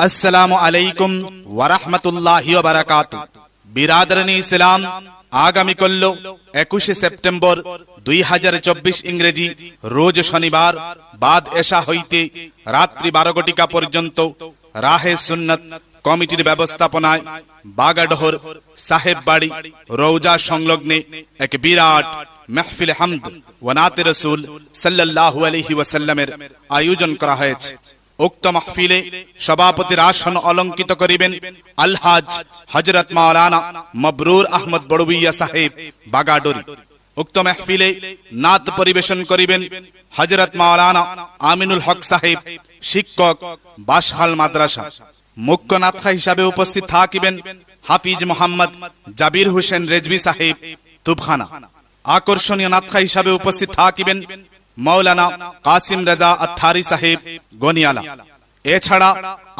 আসসালামু আলাইকুম ওয়া রাহমাতুল্লাহি ওয়া বারাকাতুহু। বিরাদরানি ইসলাম, আগামী কল্য 21 সেপ্টেম্বর 2024 ইংরেজি রোজ শনিবার বাদ এশা হইতে রাত্রি 12 ঘটিকা পর্যন্ত রাহে সুন্নত কমিটির ব্যবস্থাপনায় বাগাডোহর সাহেব বাড়ি রওজা সংলগ্নে এক বিরাট মাহফিল হামদ ওয়া নাতে রাসূল সাল্লাল্লাহু আলাইহি ওয়াসাল্লামের আয়োজন করা হয়েছে। উক্ত মাহফিলে সভাপতির আসন অলঙ্কিত করিবেন আলহাজ হযরত মাওলানা মবরুর আহমদ বড়ভুইয়া সাহেব বাগাডোরি। উক্ত মাহফিলে নাত পরিবেশন করিবেন হযরত মাওলানা আমিনুল হক সাহেব, শিক্ষক, বাসহাল মাদ্রাসা। মুখ্য নাতখা হিসাবে উপস্থিত থাকিবেন হাফিজ মোহাম্মদ জাবির হোসেন রেজভি সাহেব, তুবখানা। আকর্ষণীয় নাতখা হিসাবে উপস্থিত থাকিবেন মৌলানা কাসিম রাজা আত্থারি সাহেব, গনিয়ালা। এছাড়া